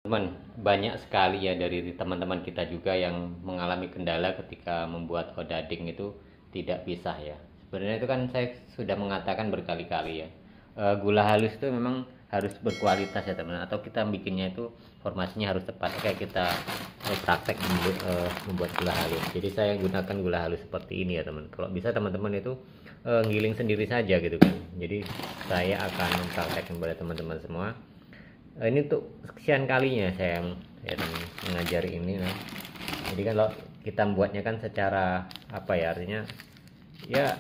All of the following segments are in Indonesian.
Teman, banyak sekali ya dari teman-teman kita juga yang mengalami kendala ketika membuat odading itu tidak pisah ya. Sebenarnya itu kan saya sudah mengatakan berkali-kali ya. Gula halus itu memang harus berkualitas ya teman, atau kita bikinnya itu formasinya harus tepat kayak kita praktek membuat gula halus. Jadi saya gunakan gula halus seperti ini ya teman. Kalau bisa teman-teman itu ngiling sendiri saja gitu kan. Jadi saya akan mempraktekkan kepada teman-teman semua. Ini untuk sekian kalinya saya mengajar ini. Nah, jadi kalau kita membuatnya kan secara apa ya, artinya ya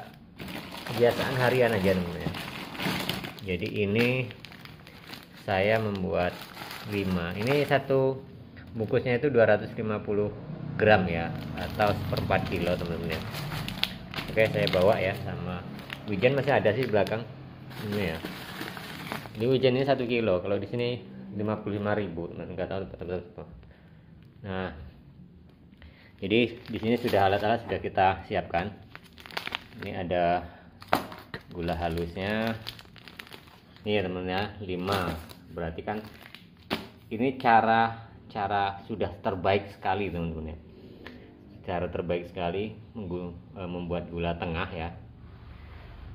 kebiasaan harian aja namanya. Jadi ini saya membuat 5. Ini satu bungkusnya itu 250 gram ya, atau seperempat kilo teman-teman ya. Oke, saya bawa ya, sama wijen masih ada sih di belakang ini ya. Di wijen ini 1 kilo, kalau di sini 55.000, nggak tahu betul. Nah, jadi di sini sudah alat-alat sudah kita siapkan. Ini ada gula halusnya. Ini ya teman-teman ya, 5. Berarti kan ini cara sudah terbaik sekali teman-teman ya. Cara terbaik sekali membuat gula tengah ya.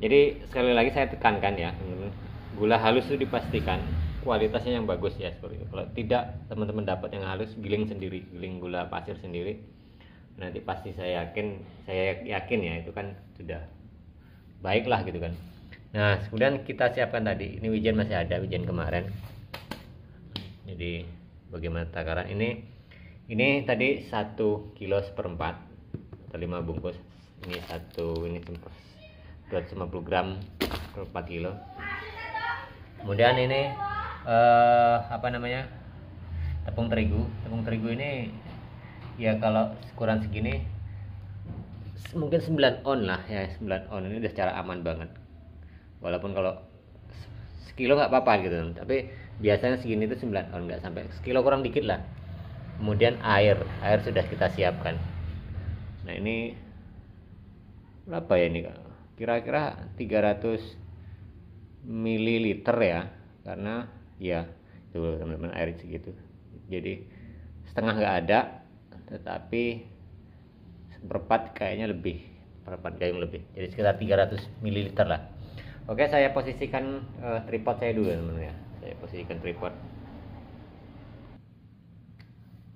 Jadi sekali lagi saya tekankan ya, teman-teman. Gula halus itu dipastikan kualitasnya yang bagus ya, seperti itu. Kalau tidak teman-teman dapat yang halus, giling sendiri, giling gula pasir sendiri. Nanti pasti saya yakin ya itu kan sudah baiklah gitu kan. Nah, kemudian kita siapkan tadi. Ini wijen masih ada, wijen kemarin. Jadi bagaimana takaran ini? Ini tadi 1 kilo seperempat atau 5 bungkus. Ini 250 gram per 4 kilo. Kemudian ini apa namanya, tepung terigu ini ya kalau ukuran segini mungkin 9 on lah ya, 9 on ini udah secara aman banget, walaupun kalau sekilo nggak apa-apa gitu, tapi biasanya segini itu 9 on, nggak sampai sekilo, kurang dikit lah. Kemudian air sudah kita siapkan. Nah ini berapa ya, ini kira-kira 300 mililiter ya, karena ya tuh teman-teman air segitu. Jadi setengah nggak ada, tetapi seperempat kayaknya lebih, seperempat gayung lebih, jadi sekitar 300 mililiter lah. Oke, saya posisikan tripod saya dulu teman-teman ya. Saya posisikan tripod.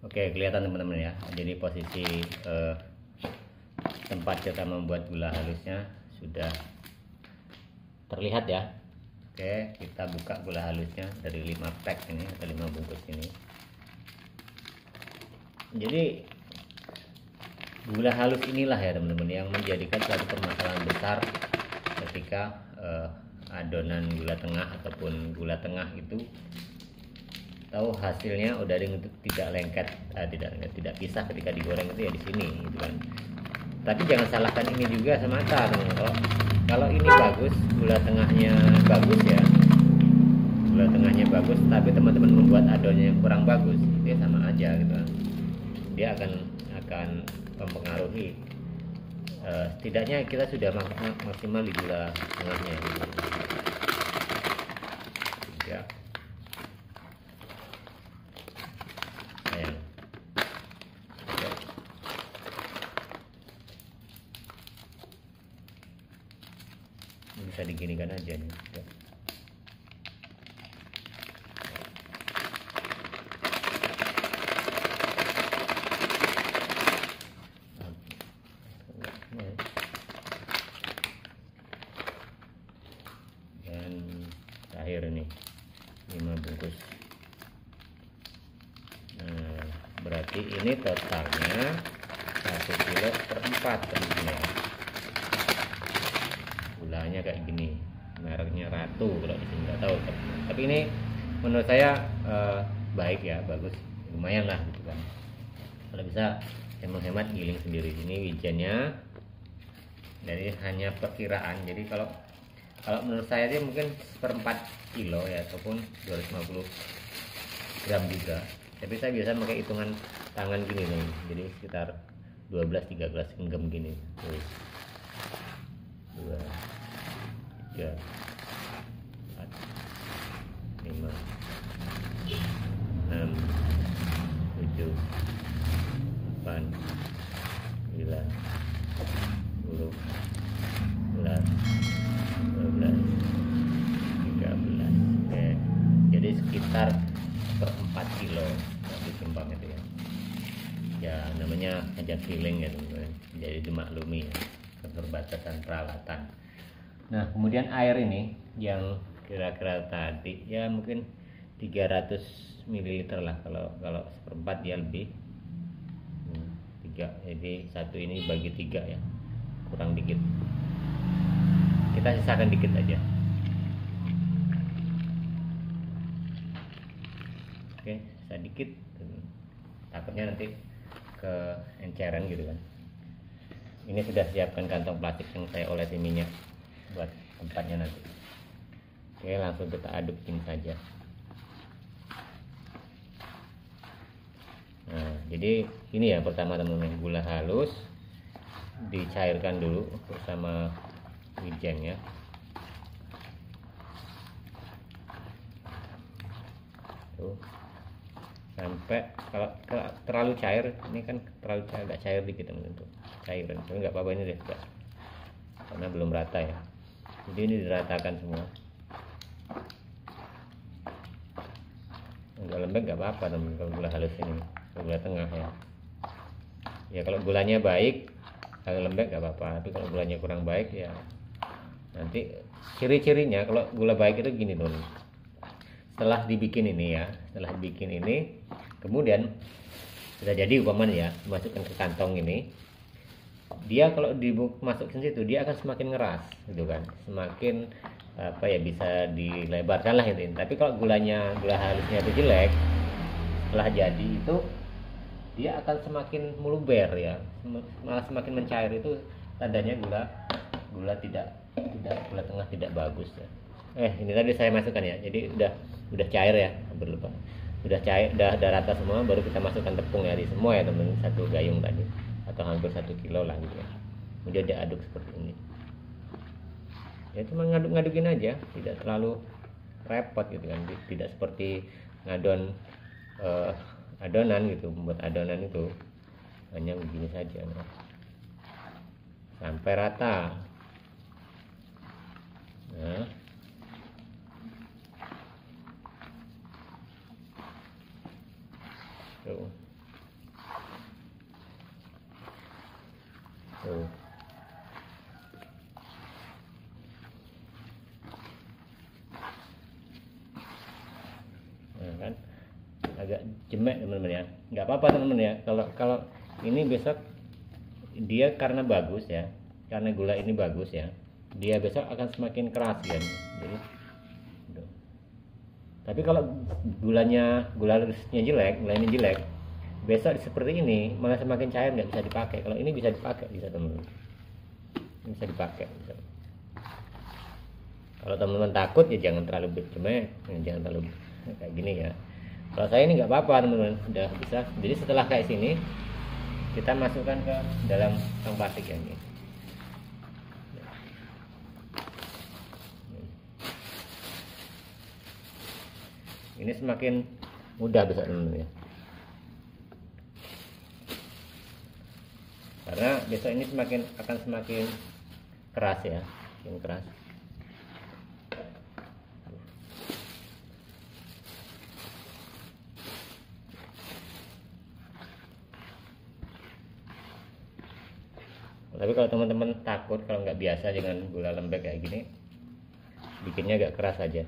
Oke, kelihatan teman-teman ya. Jadi posisi tempat kita membuat gula halusnya sudah terlihat ya. Oke, kita buka gula halusnya dari 5 pack ini atau 5 bungkus ini. Jadi gula halus inilah ya teman-teman yang menjadikan suatu permasalahan besar ketika adonan gula tengah ataupun gula tengah itu tahu hasilnya odading itu tidak lengket, tidak pisah ketika digoreng itu ya di sini gitu kan. Tapi jangan salahkan ini juga semata teman-teman. Kalau ini bagus, gula tengahnya bagus ya, gula tengahnya bagus, tapi teman-teman membuat adonannya yang kurang bagus, itu ya sama aja gitu kan. Dia akan mempengaruhi. Setidaknya kita sudah maksimal di gula tengahnya gitu. Ya. Sayang. Bisa diginikan aja nih. Dan terakhir ini 5 bungkus. Nah, berarti ini totalnya 1 kilo seperempat tentunya. Gulanya kayak gini, mereknya Ratu, kalau di sini nggak tahu, tapi ini menurut saya baik ya, bagus, lumayan lah gitu kan. Kalau bisa hemat giling sendiri. Ini wijennya, dari hanya perkiraan. Jadi kalau menurut saya sih mungkin seperempat kilo ya, ataupun 250 gram juga. Tapi saya biasa pakai hitungan tangan gini nih, jadi sekitar 12-13 genggam gini. Tuh. 2, 3, 4, 5, 6, 8, 9, 10, 11, 12, 13. Oke. Jadi sekitar 4 kilo ditimbang itu ya. Ya namanya aja feeling ya teman-teman. Jadi dimaklumi ya, keterbatasan peralatan. Nah kemudian air ini yang kira-kira tadi ya mungkin 300 ml lah, kalau seperempat dia lebih. 3, jadi satu ini bagi 3 ya, kurang dikit, kita sisakan dikit aja. Oke, sisa dikit, takutnya nanti ke enceran gitu kan. Ini sudah siapkan kantong plastik yang saya olesi minyak buat tempatnya nanti. Oke, langsung kita adukin saja. Nah, jadi ini ya pertama teman-teman, gula halus dicairkan dulu bersama wijen ya. Tuh. Sampai kalau terlalu cair, ini kan terlalu cair, agak cair dikit teman-teman tuh. Cairan, tapi nggak apa-apa ini deh, enggak. Karena belum rata ya. Jadi ini diratakan semua. Enggak lembek nggak apa-apa teman, kalau gula halus ini, gula tengah ya. Ya kalau gulanya baik, agak lembek nggak apa-apa. Tapi kalau gulanya kurang baik ya nanti ciri-cirinya kalau gula baik itu gini teman. Setelah dibikin ini ya, kemudian sudah jadi umpamanya ya, masukkan ke kantong ini. Dia kalau dimasukin situ dia akan semakin ngeras gitu kan, semakin apa ya, bisa dilebarkan lah itu. Tapi kalau gula halusnya itu jelek, setelah jadi itu dia akan semakin meluber ya, malah semakin mencair. Itu tandanya gula tengah tidak bagus ya. Ini tadi saya masukkan ya, jadi udah cair ya, berlupa. Udah cair, udah rata semua, baru kita masukkan tepung ya, di semua ya teman, satu gayung tadi atau hampir 1 kilo lah gitu ya. Kemudian diaduk seperti ini. Ya cuma ngaduk-ngadukin aja, tidak terlalu repot gitu kan, tidak seperti ngadon adonan gitu, membuat adonan itu hanya begini saja. Nah, sampai rata. Nah, tuh. Nah, kan agak jemek teman-teman ya, nggak apa-apa teman-teman ya. Kalau ini besok dia karena bagus ya, karena gula ini bagus ya, dia besok akan semakin keras kan. Jadi tapi kalau gula halusnya jelek, besok seperti ini malah semakin cair, nggak bisa dipakai. Kalau ini bisa dipakai, bisa teman-teman, ini bisa dipakai. Kalau teman-teman takut ya jangan terlalu bercemek, jangan terlalu kayak gini ya. Kalau saya ini nggak apa-apa teman-teman, udah bisa. Jadi setelah kayak sini kita masukkan ke dalam kantong plastik yang ini. Ini semakin mudah bisa teman-teman ya, karena besok ini akan semakin keras ya, semakin keras. Tapi kalau teman-teman takut, kalau nggak biasa dengan gula lembek kayak gini, bikinnya agak keras aja,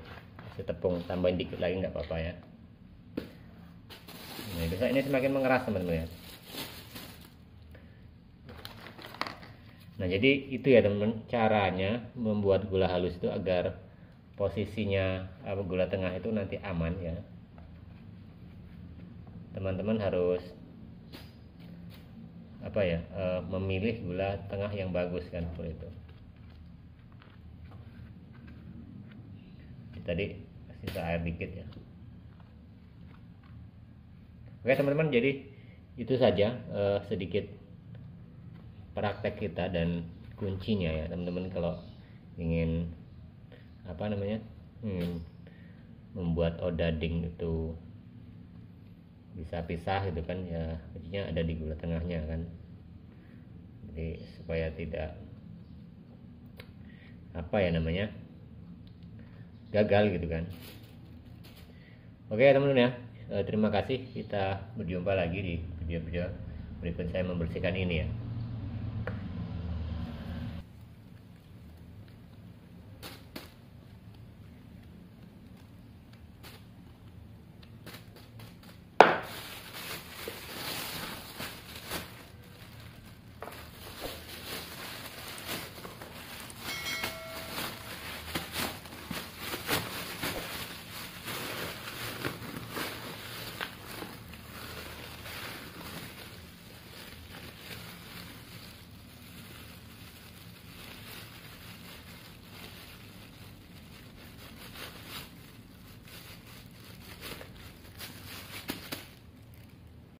kasih tepung, tambahin dikit lagi nggak apa-apa ya. Nah, bisa ini semakin mengeras teman-teman ya. Nah, jadi itu ya teman-teman, caranya membuat gula halus itu agar posisinya gula tengah itu nanti aman ya. Teman-teman harus memilih gula tengah yang bagus kan, seperti itu. Tadi sisa air dikit ya. Oke teman-teman, jadi itu saja sedikit praktek kita dan kuncinya ya teman-teman. Kalau ingin membuat odading itu bisa pisah gitu kan ya, kuncinya ada di gula tengahnya kan, jadi supaya tidak apa ya namanya gagal gitu kan. Oke teman-teman ya, terima kasih, kita berjumpa lagi di video-video berikut saya membersihkan ini ya.